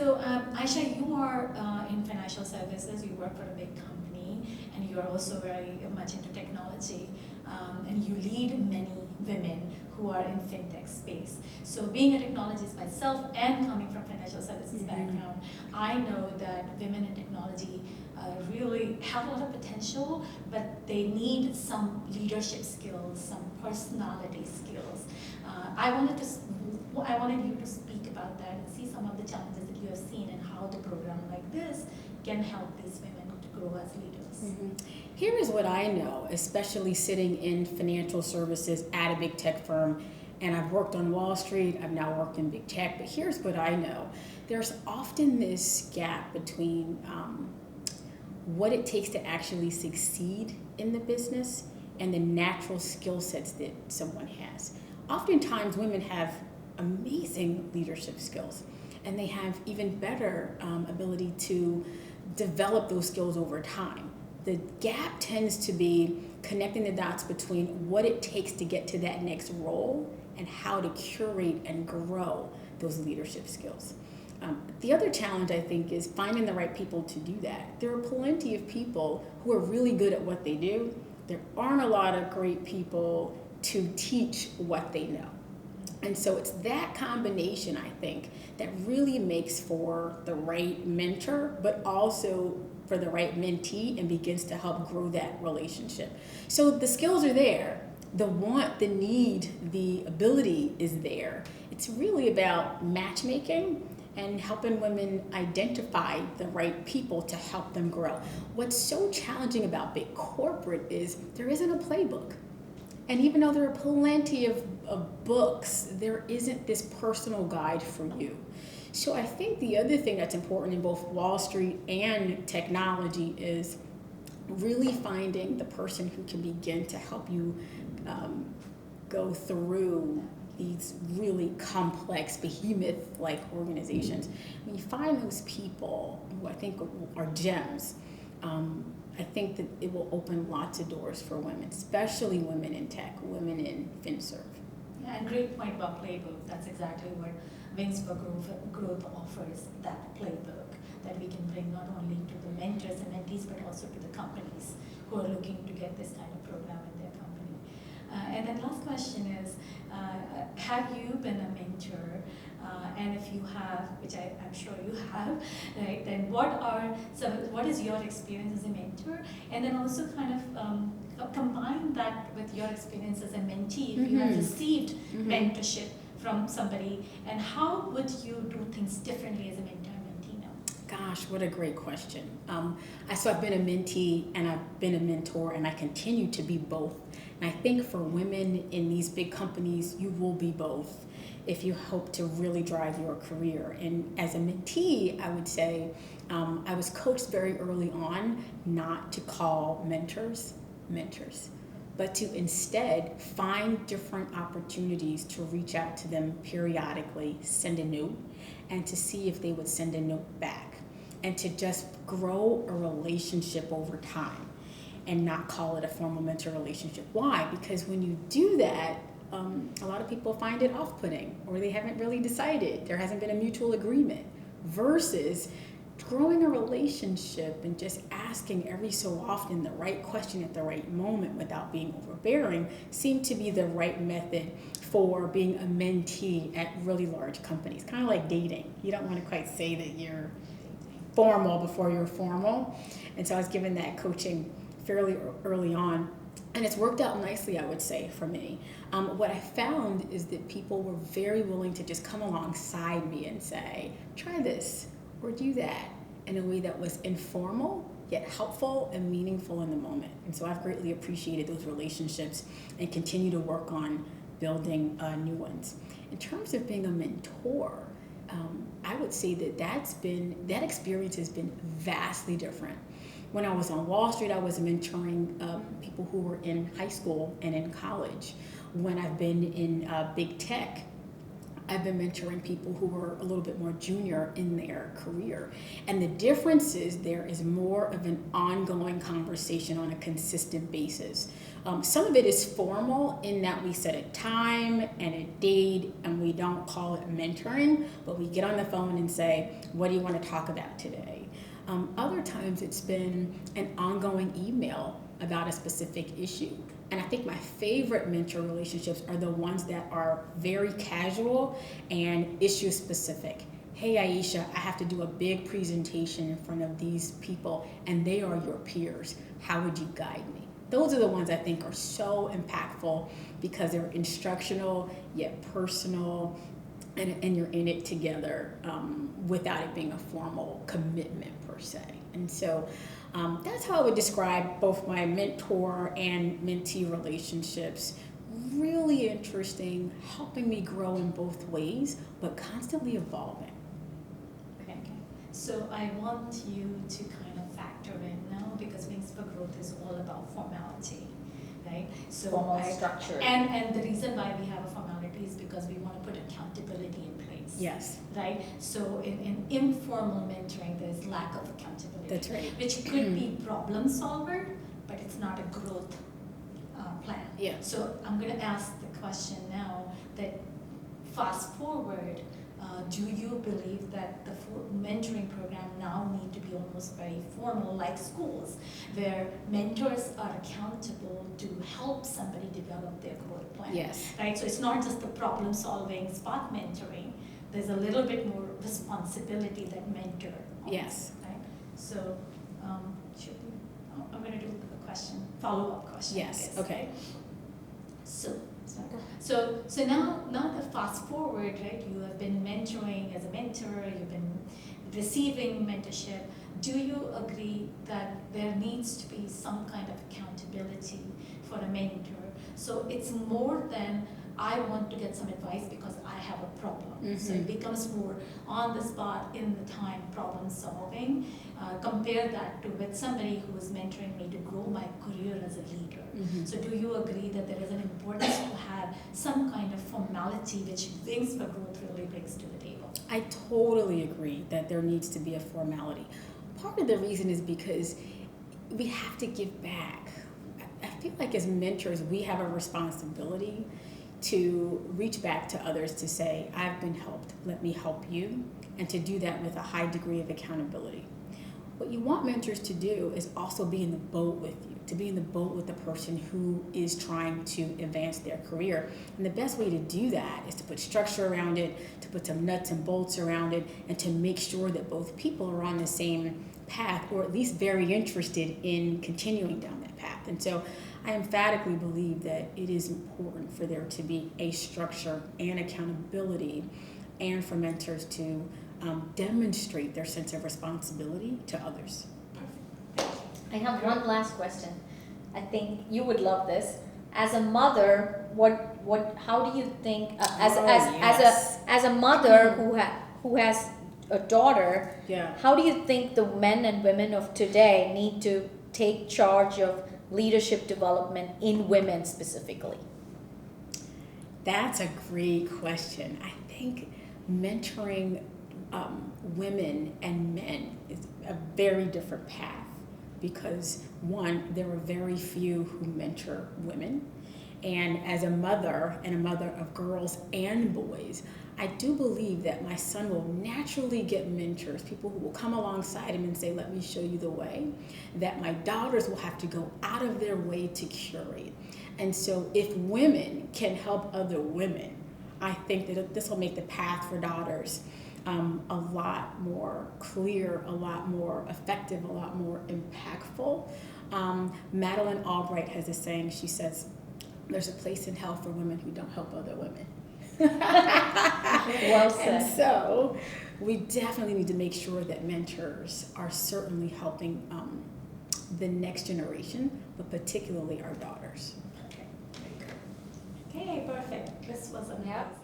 So, Aisha, you are in financial services, you work for a big company, and you are also very much into technology, and you lead many women who are in fintech space. So, being a technologist myself and coming from financial services background, I know that women in technology really have a lot of potential, but they need some leadership skills, some personality skills. I wanted you to speak about that and see some of the challenges that you have seen and how the program like this can help these women to grow as leaders. Here is what I know, especially sitting in financial services at a big tech firm, and I've worked on Wall Street, I've now worked in big tech, but here's what I know. There's often this gap between what it takes to actually succeed in the business and the natural skill sets that someone has. Oftentimes women have amazing leadership skills, and they have even better ability to develop those skills over time. The gap tends to be connecting the dots between what it takes to get to that next role and how to curate and grow those leadership skills. The other challenge, I think, is finding the right people to do that. There are plenty of people who are really good at what they do. There aren't a lot of great people to teach what they know. And so it's that combination, I think, that really makes for the right mentor, but also for the right mentee, and begins to help grow that relationship. So the skills are there, the want, the need, the ability is there. It's really about matchmaking and helping women identify the right people to help them grow. What's so challenging about big corporate is there isn't a playbook. And even though there are plenty of books, there isn't this personal guide for you. So I think the other thing that's important in both Wall Street and technology is really finding the person who can begin to help you go through these really complex, behemoth-like organizations. When you find those people who I think are gems, I think that it will open lots of doors for women, especially women in tech, women in FinServ. Yeah, and great point about playbook. That's exactly what Wings for Growth offers, that playbook that we can bring not only to the mentors and mentees, but also to the companies who are looking to get this kind of program in their company. And then last question is, have you been a mentor? And if you have, which I'm sure you have, right, then what is your experience as a mentor? And then also kind of combine that with your experience as a mentee, if you have received mentorship from somebody, and how would you do things differently as a mentor and mentee now? Gosh, what a great question. So I've been a mentee and I've been a mentor, and I continue to be both. And I think for women in these big companies, you will be both if you hope to really drive your career. And as a mentee, I would say I was coached very early on not to call mentors, but to instead find different opportunities to reach out to them periodically, send a note, and to see if they would send a note back, and to just grow a relationship over time and not call it a formal mentor relationship. Why? Because when you do that, a lot of people find it off-putting, or they haven't really decided. There hasn't been a mutual agreement. Versus growing a relationship and just asking every so often the right question at the right moment without being overbearing seemed to be the right method for being a mentee at really large companies. Kind of like dating. You don't want to quite say that you're formal before you're formal. And so I was given that coaching fairly early on. And it's worked out nicely, I would say, for me. What I found is that people were very willing to just come alongside me and say, try this or do that, in a way that was informal, yet helpful and meaningful in the moment. And so I've greatly appreciated those relationships and continue to work on building new ones. In terms of being a mentor, I would say that experience has been vastly different. When I was on Wall Street, I was mentoring people who were in high school and in college. When I've been in big tech, I've been mentoring people who were a little bit more junior in their career. And the difference is there is more of an ongoing conversation on a consistent basis. Some of it is formal in that we set a time and a date and we don't call it mentoring, but we get on the phone and say, what do you want to talk about today? Other times it's been an ongoing email about a specific issue. And I think my favorite mentor relationships are the ones that are very casual and issue specific. Hey Aisha, I have to do a big presentation in front of these people and they are your peers. How would you guide me? Those are the ones I think are so impactful because they're instructional yet personal, and you're in it together without it being a formal commitment per se. And so that's how I would describe both my mentor and mentee relationships. Really interesting, helping me grow in both ways, but constantly evolving. Okay. So I want you to kind of factor in now, because Wings for Growth is all about formality, right? So Formal structure. And the reason why we have a formality is because we want to put accountability in place. Yes. Right? So in informal mentoring, there's lack of accountability. That's right. Which could be problem solver, but it's not a growth plan. Yeah. So I'm going to ask the question now that fast forward, do you believe that the mentoring program now need to be almost very formal, like schools, where mentors are accountable to help somebody develop their growth plan? Yes. Right? So it's not just the problem solving, spot mentoring. There's a little bit more responsibility that mentor owns, Yes. right? So I'm going to do a question, follow-up question. Yes. Okay. So now the fast forward, right? You have been mentoring as a mentor, you've been receiving mentorship. Do you agree that there needs to be some kind of accountability for a mentor? So it's more than I want to get some advice because I have a problem. Mm-hmm. So it becomes more on the spot, in the time, problem solving. Compare that to with somebody who is mentoring me to grow my career as a leader. Mm-hmm. So do you agree that there is an importance to have some kind of formality which Wings for Growth really brings to the table? I totally agree that there needs to be a formality. Part of the reason is because we have to give back. I feel like as mentors, we have a responsibility to reach back to others to say, I've been helped, let me help you, and to do that with a high degree of accountability. What you want mentors to do is also be in the boat with you, to be in the boat with the person who is trying to advance their career. And the best way to do that is to put structure around it, to put some nuts and bolts around it, and to make sure that both people are on the same path, or at least very interested in continuing down that path. And so I emphatically believe that it is important for there to be a structure and accountability, and for mentors to demonstrate their sense of responsibility to others. Perfect. I have one last question. I think you would love this. As a mother, how do you think as a mother who has a daughter, Yeah. how do you think the men and women of today need to take charge of leadership development in women specifically? That's a great question. I think mentoring women and men is a very different path because, one, there are very few who mentor women. And as a mother, and a mother of girls and boys, I do believe that my son will naturally get mentors, people who will come alongside him and say, let me show you the way, that my daughters will have to go out of their way to curate. And so if women can help other women, I think that this will make the path for daughters a lot more clear, a lot more effective, a lot more impactful. Madeleine Albright has a saying, she says, there's a place in hell for women who don't help other women. Well said. And so we definitely need to make sure that mentors are certainly helping the next generation, but particularly our daughters. Okay, perfect. This was amazing. Yep.